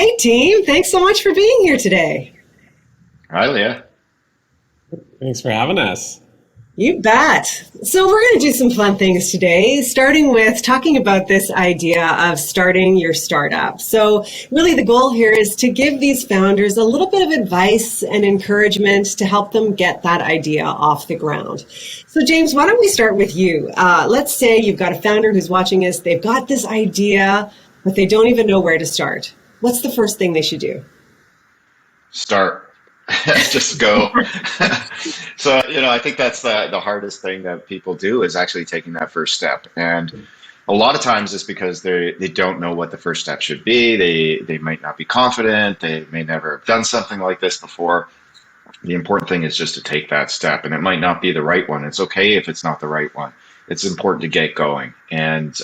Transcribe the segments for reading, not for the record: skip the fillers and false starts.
Hey, team. Thanks so much for being here today. Hi, Leah. Thanks for having us. You bet. So we're going to do some fun things today, starting with talking about this idea of starting your startup. So really the goal here is to give these founders a little bit of advice and encouragement to help them get that idea off the ground. So James, why don't we start with you? Let's say you've got a founder who's watching us. They've got this idea, but they don't even know where to start. What's the first thing they should do? Start. Just go. So, I think that's the hardest thing that people do is actually taking that first step. And a lot of times it's because they don't know what the first step should be. They might not be confident. They may never have done something like this before. The important thing is just to take that step. And it might not be the right one. It's okay if it's not the right one. It's important to get going. And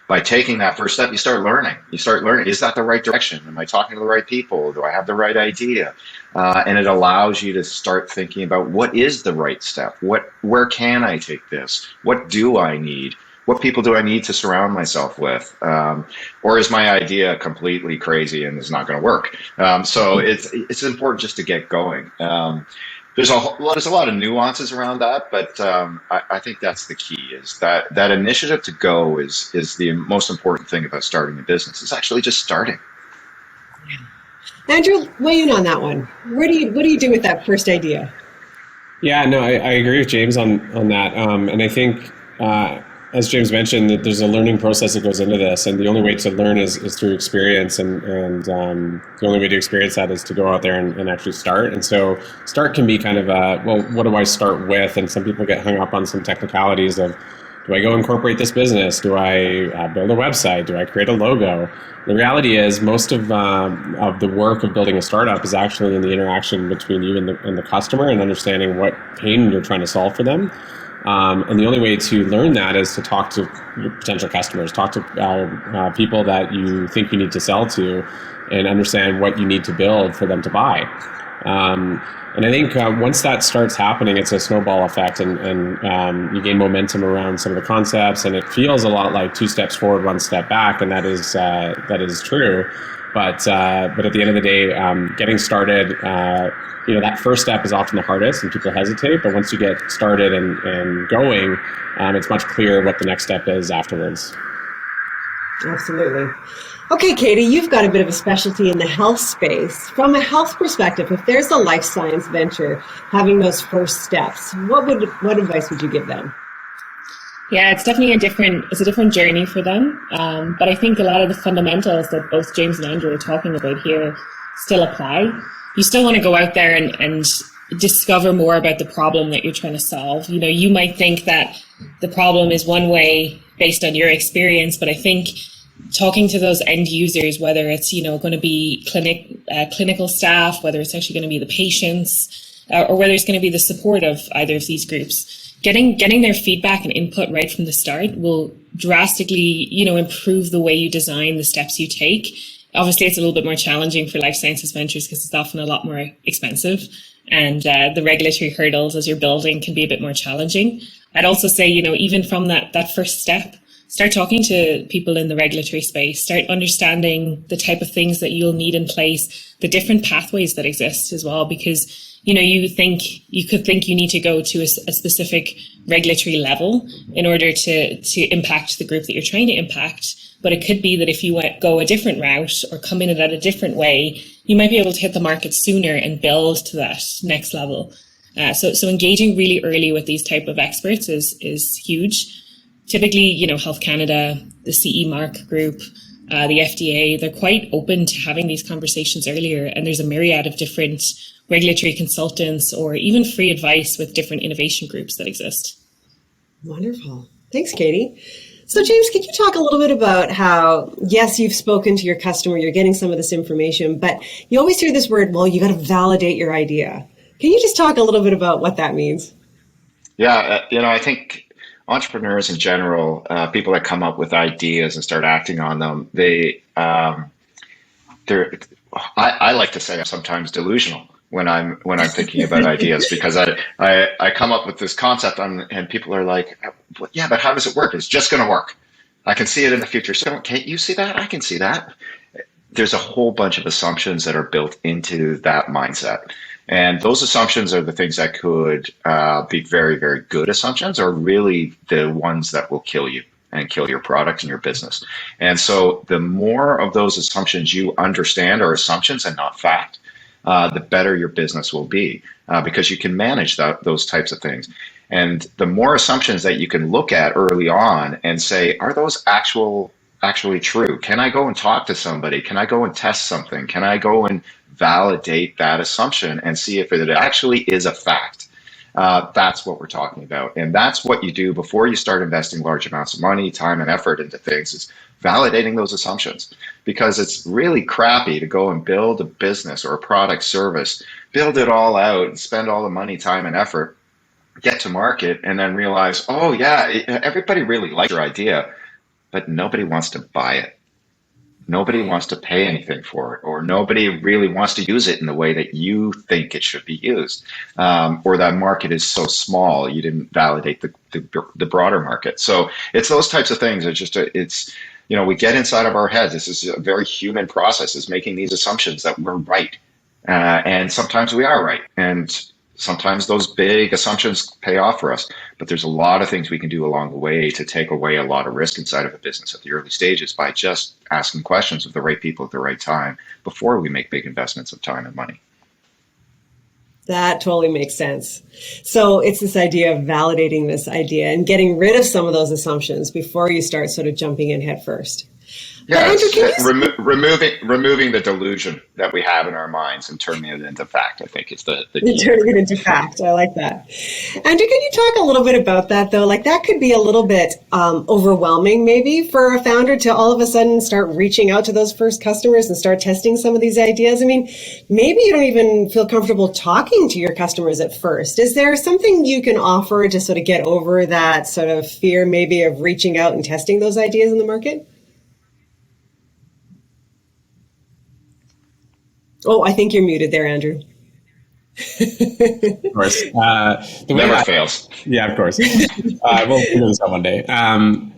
by taking that first step, you start learning. Is that the right direction? Am I talking to the right people? Do I have the right idea? And it allows you to start thinking about what is the right step? Where can I take this? What do I need? What people do I need to surround myself with? Or is my idea completely crazy and is not going to work? So it's important just to get going. There's a lot of nuances around that, but I think that's the key. Is that initiative to go is the most important thing about starting a business. It's actually just starting. Andrew, weigh in on that one. What do you do with that first idea? Yeah, no, I agree with James on that. And I think, as James mentioned, that there's a learning process that goes into this. And the only way to learn is through experience. And the only way to experience that is to go out there and actually start. And so start can be kind of what do I start with? And some people get hung up on some technicalities of, do I go incorporate this business? Do I build a website? Do I create a logo? The reality is most of the work of building a startup is actually in the interaction between you and the customer and understanding what pain you're trying to solve for them. And the only way to learn that is to talk to your potential customers, talk to people that you think you need to sell to and understand what you need to build for them to buy. And I think once that starts happening, it's a snowball effect and you gain momentum around some of the concepts, and it feels a lot like 2 steps forward, 1 step back, and that is true. But at the end of the day, getting started, that first step is often the hardest and people hesitate, but once you get started and going, it's much clearer what the next step is afterwards. Absolutely. Okay, Katie, you've got a bit of a specialty in the health space. From a health perspective, if there's a life science venture having those first steps, what advice would you give them? Yeah, it's definitely a different journey for them. But I think a lot of the fundamentals that both James and Andrew are talking about here still apply. You still want to go out there and discover more about the problem that you're trying to solve. You might think that the problem is one way based on your experience, but I think talking to those end users, whether it's going to be clinical staff, whether it's actually going to be the patients, or whether it's going to be the support of either of these groups, getting their feedback and input right from the start will drastically improve the way you design the steps you take. Obviously, it's a little bit more challenging for life sciences ventures because it's often a lot more expensive, and the regulatory hurdles as you're building can be a bit more challenging. I'd also say, even from that first step, start talking to people in the regulatory space, start understanding the type of things that you'll need in place, the different pathways that exist as well, because you could think you need to go to a specific regulatory level in order to impact the group that you're trying to impact. But it could be that if you go a different route or come in at a different way, you might be able to hit the market sooner and build to that next level. So engaging really early with these type of experts is huge. Typically, Health Canada, the CE Mark group, the FDA, they're quite open to having these conversations earlier. And there's a myriad of different regulatory consultants or even free advice with different innovation groups that exist. Wonderful. Thanks, Katie. So James, could you talk a little bit about how, yes, you've spoken to your customer, you're getting some of this information, but you always hear this word, well, you got to validate your idea. Can you just talk a little bit about what that means? Yeah, I think entrepreneurs in general, people that come up with ideas and start acting on them, I like to say I'm sometimes delusional when I'm thinking about ideas, because I come up with this concept and people are like, yeah, but how does it work? It's just going to work. I can see it in the future. So can't you see that? I can see that. there's a whole bunch of assumptions that are built into that mindset. And those assumptions are the things that could be very, very good assumptions, or really the ones that will kill you and kill your product and your business. And so the more of those assumptions you understand are assumptions and not fact, the better your business will be, because you can manage those types of things. And the more assumptions that you can look at early on and say, are those actually true? Can I go and talk to somebody? Can I go and test something? Can I go and validate that assumption and see if it actually is a fact? That's what we're talking about. And that's what you do before you start investing large amounts of money, time, and effort into things, is validating those assumptions. Because it's really crappy to go and build a business or a product service, build it all out and spend all the money, time, and effort, get to market, and then realize, oh yeah, everybody really likes your idea, but nobody wants to buy it. Nobody wants to pay anything for it, or nobody really wants to use it in the way that you think it should be used, or that market is so small you didn't validate the broader market. So it's those types of things. We get inside of our heads. This is a very human process, is making these assumptions that we're right, and sometimes we are right, and sometimes those big assumptions pay off for us, but there's a lot of things we can do along the way to take away a lot of risk inside of a business at the early stages by just asking questions of the right people at the right time before we make big investments of time and money. That totally makes sense. So it's this idea of validating this idea and getting rid of some of those assumptions before you start sort of jumping in head first. Yeah, removing the delusion that we have in our minds and turning it into fact, I think, is the key. Turning it into fact. I like that. Andrew, can you talk a little bit about that, though? Like, that could be a little bit overwhelming, maybe, for a founder to all of a sudden start reaching out to those first customers and start testing some of these ideas. I mean, maybe you don't even feel comfortable talking to your customers at first. Is there something you can offer to sort of get over that sort of fear, maybe, of reaching out and testing those ideas in the market? Oh, I think you're muted there, Andrew. Of course. Never fails. Yeah, of course. We'll do this one day.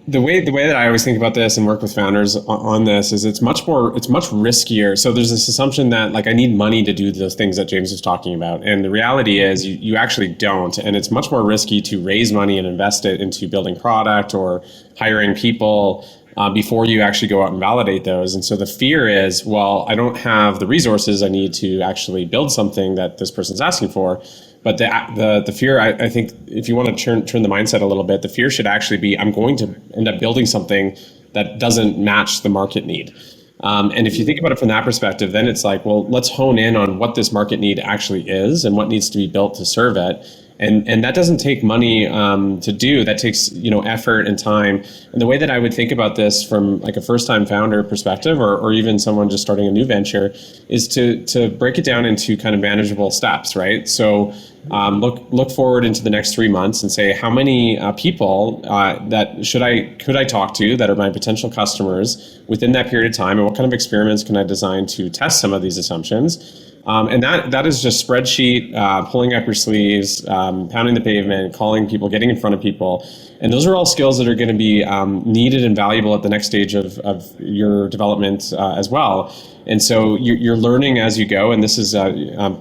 The way that I always think about this and work with founders on this is it's much riskier. So there's this assumption that, like, I need money to do those things that James was talking about. And the reality is you actually don't. And it's much more risky to raise money and invest it into building product or hiring people before you actually go out and validate those. And so the fear is, well, I don't have the resources I need to actually build something that this person's asking for. But the fear, I think, if you want to turn the mindset a little bit, the fear should actually be, I'm going to end up building something that doesn't match the market need. And if you think about it from that perspective, then it's like, well, let's hone in on what this market need actually is and what needs to be built to serve it. And that doesn't take money to do. That takes, effort and time. And the way that I would think about this from like a first-time founder perspective, or even someone just starting a new venture, is to break it down into kind of manageable steps, right? So look forward into the next 3 months and say, how many people that could I talk to that are my potential customers within that period of time, and what kind of experiments can I design to test some of these assumptions? And that is just spreadsheet, pulling up your sleeves, pounding the pavement, calling people, getting in front of people. And those are all skills that are going to be needed and valuable at the next stage of your development as well. And so you're learning as you go. And this is a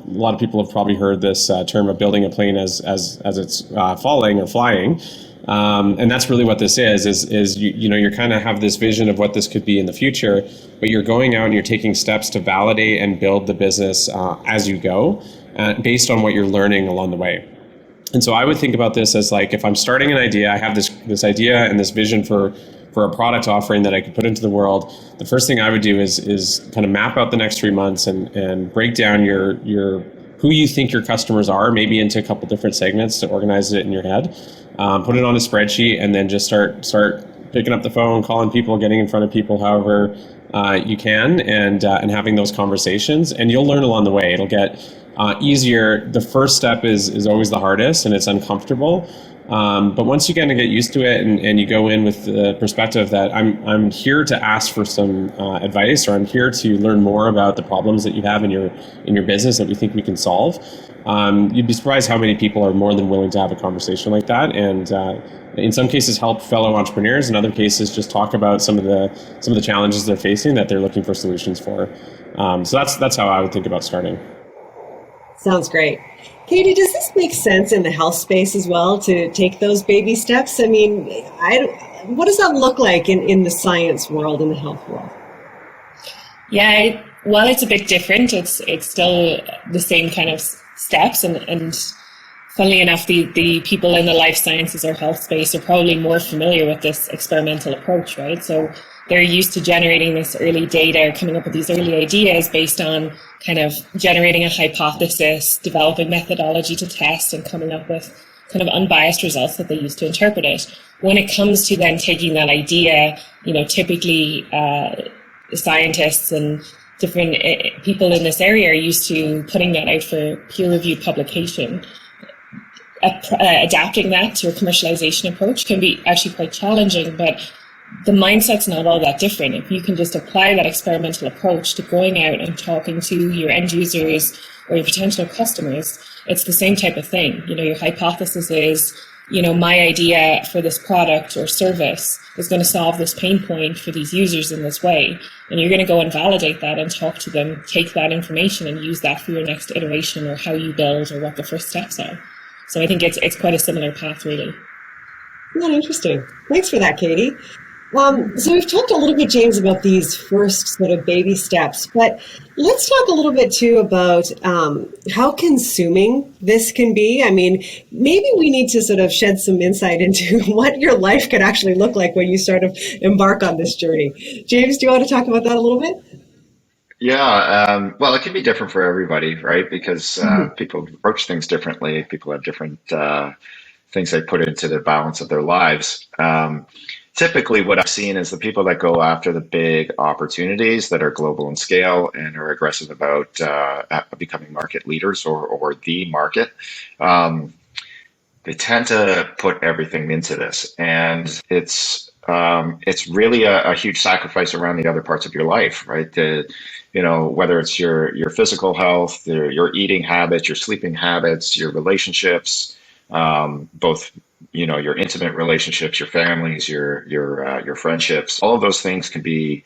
lot of people have probably heard this term of building a plane as it's falling or flying. And that's really what this is you kind of have this vision of what this could be in the future, but you're going out and you're taking steps to validate and build the business as you go, based on what you're learning along the way. And so I would think about this as, like, if I'm starting an idea, I have this idea and this vision for a product offering that I could put into the world. The first thing I would do is kind of map out the next 3 months and break down your who you think your customers are, maybe into a couple different segments to organize it in your head. Put it on a spreadsheet, and then just start picking up the phone, calling people, getting in front of people, however you can, and having those conversations. And you'll learn along the way. It'll get easier. The first step is always the hardest, and it's uncomfortable. But once you kind of get used to it and you go in with the perspective that I'm here to ask for some advice, or I'm here to learn more about the problems that you have in your business that we think we can solve, you'd be surprised how many people are more than willing to have a conversation like that, and in some cases help fellow entrepreneurs. In other cases, just talk about some of the challenges they're facing that they're looking for solutions for. So that's how I would think about starting. Sounds great. Katie, does this make sense in the health space as well, to take those baby steps? I mean, what does that look like in the science world, in the health world? Yeah, well, it's a bit different. It's still the same kind of steps, and funnily enough, the people in the life sciences or health space are probably more familiar with this experimental approach, right? So they're used to generating this early data, coming up with these early ideas based on kind of generating a hypothesis, developing methodology to test, and coming up with kind of unbiased results that they use to interpret it. When it comes to then taking that idea, typically scientists and different people in this area are used to putting that out for peer-reviewed publication. Adapting that to a commercialization approach can be actually quite challenging, but the mindset's not all that different. If you can just apply that experimental approach to going out and talking to your end users or your potential customers, it's the same type of thing. Your hypothesis is, my idea for this product or service is going to solve this pain point for these users in this way. And you're going to go and validate that and talk to them, take that information and use that for your next iteration or how you build or what the first steps are. So I think it's quite a similar path, really. Not interesting. Thanks for that, Katie. So we've talked a little bit, James, about these first sort of baby steps, but let's talk a little bit too about how consuming this can be. I mean, maybe we need to sort of shed some insight into what your life could actually look like when you sort of embark on this journey. James, do you want to talk about that a little bit? Yeah, well, it can be different for everybody, right? Because people approach things differently. People have different things they put into the balance of their lives. Typically, what I've seen is the people that go after the big opportunities that are global in scale and are aggressive about becoming market leaders or the market, they tend to put everything into this, and it's really a huge sacrifice around the other parts of your life, right? Whether it's your physical health, your eating habits, your sleeping habits, your relationships, both your intimate relationships, your families, your friendships. All of those things can be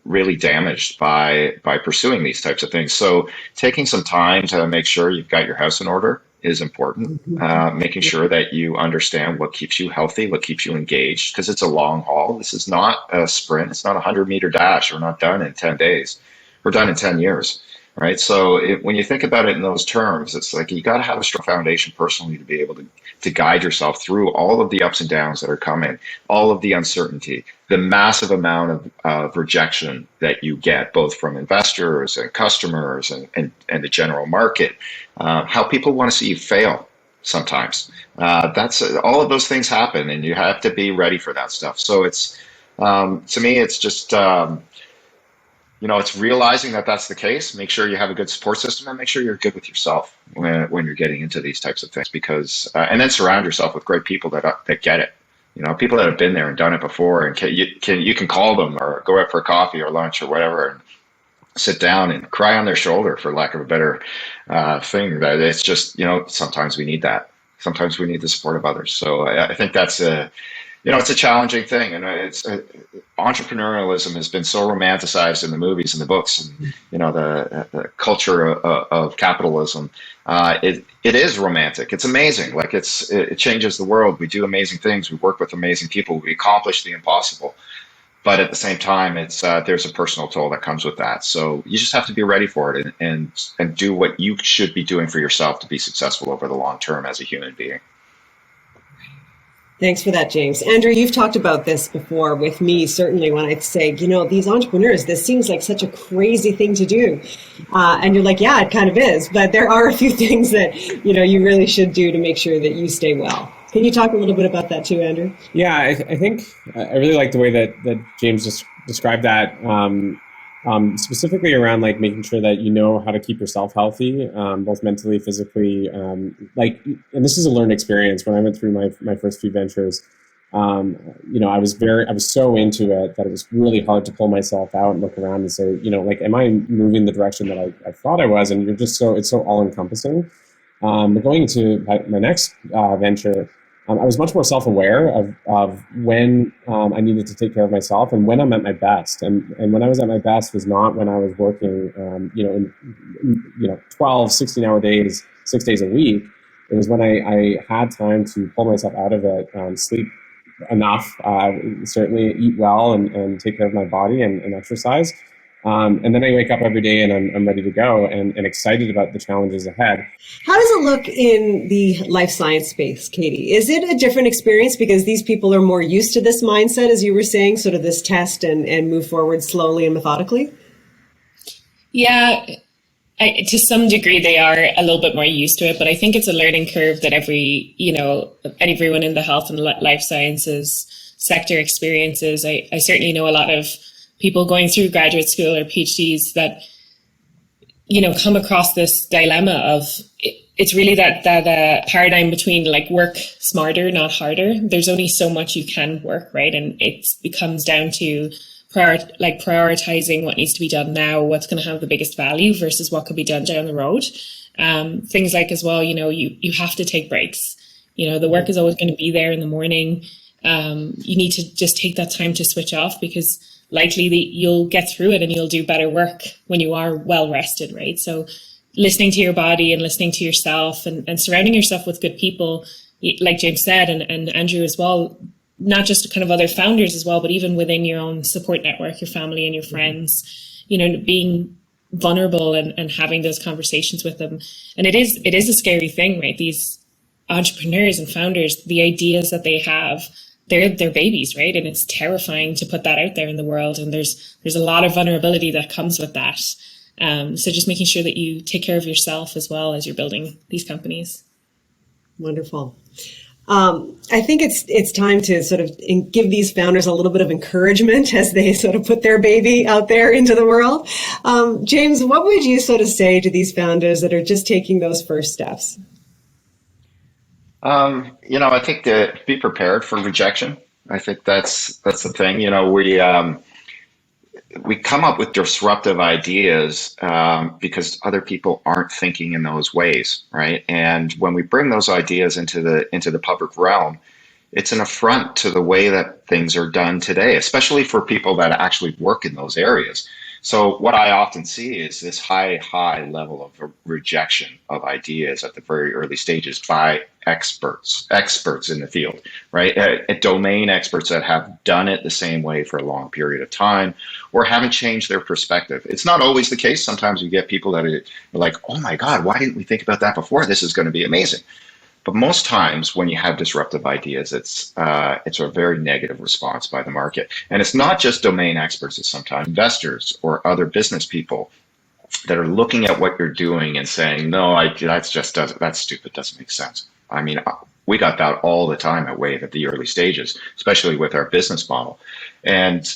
really damaged by pursuing these types of things. So taking some time to make sure you've got your house in order is important. Making sure that you understand what keeps you healthy, what keeps you engaged, because it's a long haul. This is not a sprint. It's not a 100-meter dash. We're not done in 10 days. We're done in 10 years. Right. So when you think about it in those terms, it's like you got to have a strong foundation personally to be able to guide yourself through all of the ups and downs that are coming, all of the uncertainty, the massive amount of rejection that you get both from investors and customers and the general market, how people want to see you fail sometimes. That's all of those things happen, and you have to be ready for that stuff. So it's to me, it's just it's realizing that that's the case. Make sure you have a good support system, and make sure you're good with yourself when you're getting into these types of things. Because and then surround yourself with great people that get it. People that have been there and done it before, and you can call them or go out for a coffee or lunch or whatever, and sit down and cry on their shoulder, for lack of a better thing. That it's just sometimes we need that. Sometimes we need the support of others. So I think that's it's a challenging thing, and entrepreneurialism has been so romanticized in the movies and the books, and the culture of capitalism. It is romantic. It's amazing. Like it changes the world. We do amazing things. We work with amazing people. We accomplish the impossible. But at the same time, there's a personal toll that comes with that. So you just have to be ready for it and do what you should be doing for yourself to be successful over the long term as a human being. Thanks for that, James. Andrew, you've talked about this before with me, certainly, when I say, these entrepreneurs, this seems like such a crazy thing to do. And you're like, yeah, it kind of is. But there are a few things that, you really should do to make sure that you stay well. Can you talk a little bit about that too, Andrew? Yeah, I think I really like the way that James just described that. specifically around like making sure that you know how to keep yourself healthy, both mentally, physically. And this is a learned experience. When I went through my first few ventures, I was so into it that it was really hard to pull myself out and look around and say, like, am I moving the direction that I thought I was? And it's so all encompassing. But going into my next venture, I was much more self-aware of when I needed to take care of myself and when I'm at my best. And when I was at my best was not when I was working, 12, 16-hour days, 6 days a week. It was when I had time to pull myself out of it, sleep enough, certainly eat well and take care of my body and exercise. And then I wake up every day and I'm ready to go and excited about the challenges ahead. How does it look in the life science space, Katie? Is it a different experience because these people are more used to this mindset, as you were saying, sort of this test and move forward slowly and methodically? Yeah, to some degree they are a little bit more used to it, but I think it's a learning curve that everyone in the health and life sciences sector experiences. I certainly know a lot of people going through graduate school or PhDs that, come across this dilemma of it's really that paradigm between like work smarter, not harder. There's only so much you can work, right? And it becomes down to prioritizing what needs to be done now, what's going to have the biggest value versus what could be done down the road. Things like as well, you have to take breaks. The work is always going to be there in the morning. You need to just take that time to switch off because likely you'll get through it and you'll do better work when you are well rested, right? So listening to your body and listening to yourself and surrounding yourself with good people, like James said, and Andrew as well, not just kind of other founders as well, but even within your own support network, your family and your friends, being vulnerable and having those conversations with them. And it is a scary thing, right? These entrepreneurs and founders, the ideas that they have, they're babies, right? And it's terrifying to put that out there in the world. And there's a lot of vulnerability that comes with that. So just making sure that you take care of yourself as well as you're building these companies. Wonderful. I think it's time to sort of give these founders a little bit of encouragement as they sort of put their baby out there into the world. James, what would you sort of say to these founders that are just taking those first steps? I think that be prepared for rejection. I think that's the thing. We come up with disruptive ideas because other people aren't thinking in those ways, right? And when we bring those ideas into the public realm, it's an affront to the way that things are done today, especially for people that actually work in those areas. So what I often see is this high level of rejection of ideas at the very early stages by experts in the field, right? Domain experts that have done it the same way for a long period of time or haven't changed their perspective. It's not always the case. Sometimes you get people that are like, oh my God, why didn't we think about that before? This is going to be amazing. But most times when you have disruptive ideas, it's a very negative response by the market. And it's not just domain experts, it's sometimes investors or other business people that are looking at what you're doing and saying, no, that's stupid, doesn't make sense. I mean, we got that all the time at Wave at the early stages, especially with our business model. And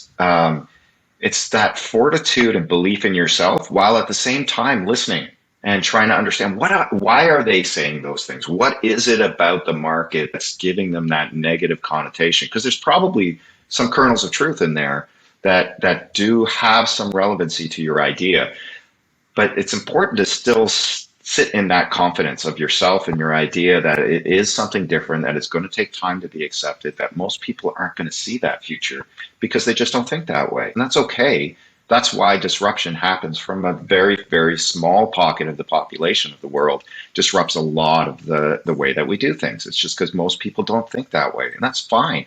it's that fortitude and belief in yourself while at the same time listening and trying to understand why are they saying those things? What is it about the market that's giving them that negative connotation? Because there's probably some kernels of truth in there that do have some relevancy to your idea. But it's important to still sit in that confidence of yourself and your idea that it is something different, that it's going to take time to be accepted, that most people aren't going to see that future because they just don't think that way. And that's okay. That's why disruption happens from a very, very small pocket of the population of the world, disrupts a lot of the way that we do things. It's just because most people don't think that way, and that's fine.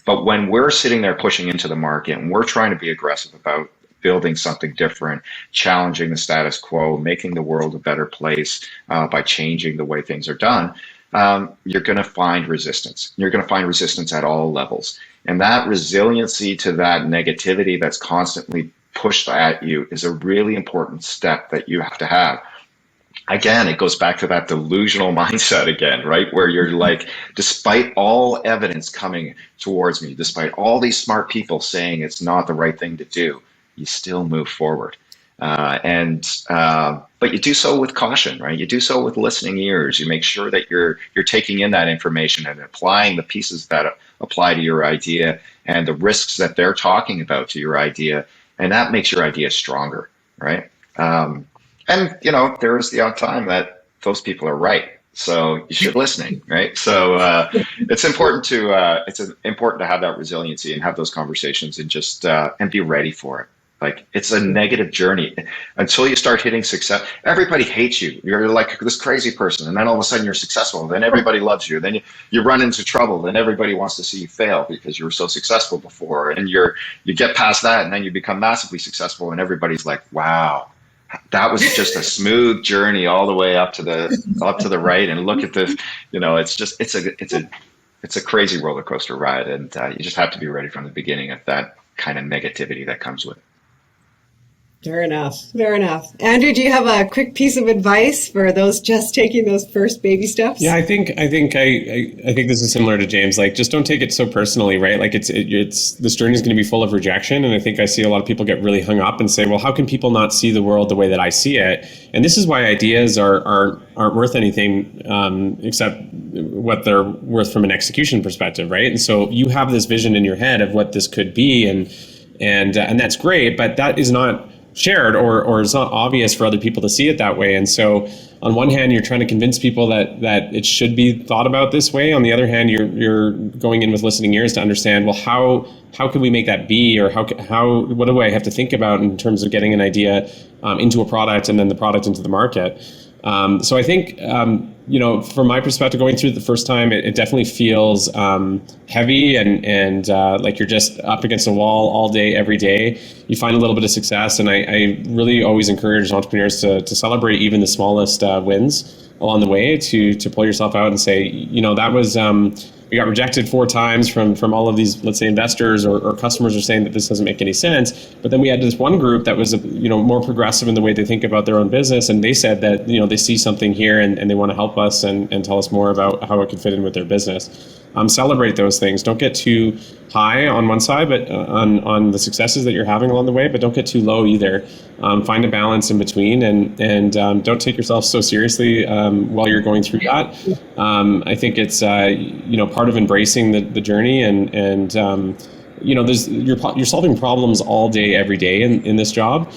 But when we're sitting there pushing into the market and we're trying to be aggressive about building something different, challenging the status quo, making the world a better place by changing the way things are done, you're going to find resistance. You're going to find resistance at all levels. And that resiliency to that negativity that's constantly pushed at you is a really important step that you have to have. Again, it goes back to that delusional mindset again, right? Where you're like, despite all evidence coming towards me, despite all these smart people saying it's not the right thing to do, you still move forward. But you do so with caution, right? You do so with listening ears. You make sure that you're taking in that information and applying the pieces that apply to your idea and the risks that they're talking about to your idea, and that makes your idea stronger, right? And there is the odd time that those people are right, so you should listening, right? So it's important to have that resiliency and have those conversations and just and be ready for it. Like, it's a negative journey until you start hitting success. Everybody hates you. You're like this crazy person, and then all of a sudden you're successful. Then everybody loves you. Then you run into trouble. Then everybody wants to see you fail because you were so successful before. And you get past that, and then you become massively successful, and everybody's like, "Wow, that was just a smooth journey all the way up to the right." And look at this. It's a crazy roller coaster ride, and you just have to be ready from the beginning of that kind of negativity that comes with it. Fair enough. Andrew, do you have a quick piece of advice for those just taking those first baby steps? Yeah, I think this is similar to James. Like, just don't take it so personally, right? Like, it's this journey is going to be full of rejection, and I think I see a lot of people get really hung up and say, well, how can people not see the world the way that I see it? And this is why ideas aren't worth anything except what they're worth from an execution perspective, right? And so you have this vision in your head of what this could be, and that's great, but that is not shared or it's not obvious for other people to see it that way. And so on one hand, you're trying to convince people that it should be thought about this way. On the other hand, you're going in with listening ears to understand, well, how can we make that be, or what do I have to think about in terms of getting an idea into a product and then the product into the market. So I think, from my perspective, going through it the first time, it definitely feels heavy and like you're just up against a wall all day, every day. You find a little bit of success, and I really always encourage entrepreneurs to celebrate even the smallest wins along the way, to pull yourself out and say, that was we got rejected 4 times from all of these, let's say, investors or customers are saying that this doesn't make any sense. But then we had this one group that was more progressive in the way they think about their own business, and they said that they see something here and they want to help us and tell us more about how it could fit in with their business. Celebrate those things. Don't get too high on one side, but on the successes that you're having along the way, but don't get too low either. Find a balance in between, and don't take yourself so seriously while you're going through that. I think it's part of embracing the journey, and you're solving problems all day, every day in this job.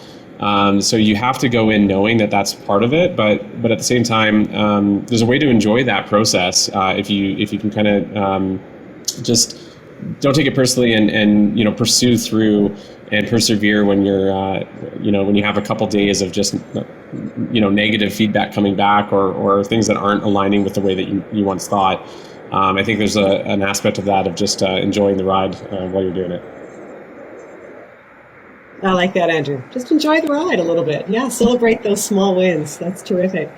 So you have to go in knowing that that's part of it, but at the same time, there's a way to enjoy that process if you can kind of just don't take it personally and pursue through and persevere when you're when you have a couple days of just negative feedback coming back or things that aren't aligning with the way that you once thought. I think there's an aspect of that of just enjoying the ride while you're doing it. I like that, Andrew. Just enjoy the ride a little bit. Yeah, celebrate those small wins. That's terrific.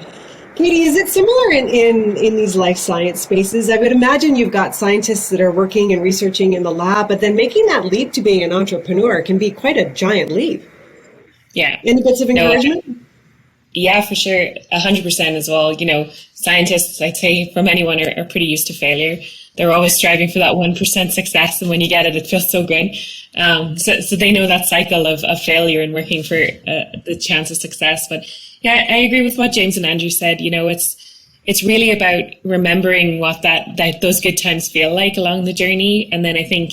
Katie, is it similar in these life science spaces? I would imagine you've got scientists that are working and researching in the lab, but then making that leap to being an entrepreneur can be quite a giant leap. Yeah. Any bits of encouragement? Yeah, for sure. 100% as well. Scientists, I'd say, from anyone are pretty used to failure. They're always striving for that 1% success, and when you get it, it feels so good. So they know that cycle of failure and working for the chance of success. But yeah, I agree with what James and Andrew said. It's really about remembering what that those good times feel like along the journey. And then I think,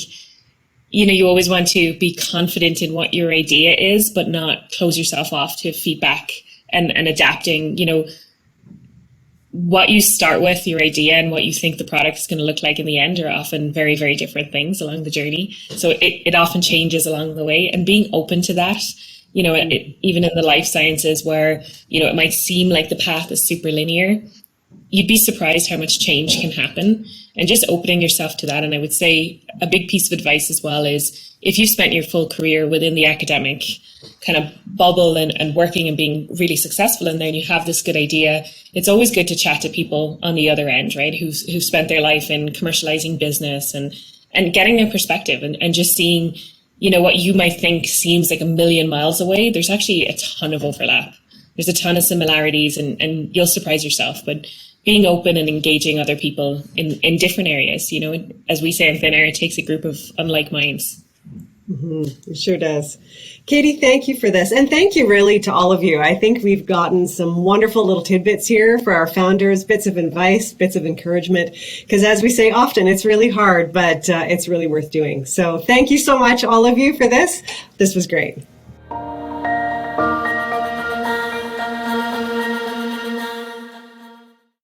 you always want to be confident in what your idea is, but not close yourself off to feedback and adapting. What you start with, your idea, and what you think the product is going to look like in the end are often very, very different things along the journey. So it often changes along the way, and being open to that, even in the life sciences where, it might seem like the path is super linear, you'd be surprised how much change can happen, and just opening yourself to that. And I would say a big piece of advice as well is, if you've spent your full career within the academic kind of bubble and working and being really successful in there, and you have this good idea, it's always good to chat to people on the other end, right? Who've spent their life in commercializing business and getting their perspective and just seeing, what you might think seems like a million miles away. There's actually a ton of overlap. There's a ton of similarities, and you'll surprise yourself. But being open and engaging other people in different areas, as we say in Thin Air, it takes a group of unlike minds. It sure does. Katie, thank you for this. And thank you really to all of you. I think we've gotten some wonderful little tidbits here for our founders, bits of advice, bits of encouragement. Because as we say often, it's really hard, but it's really worth doing. So thank you so much, all of you, for this. This was great.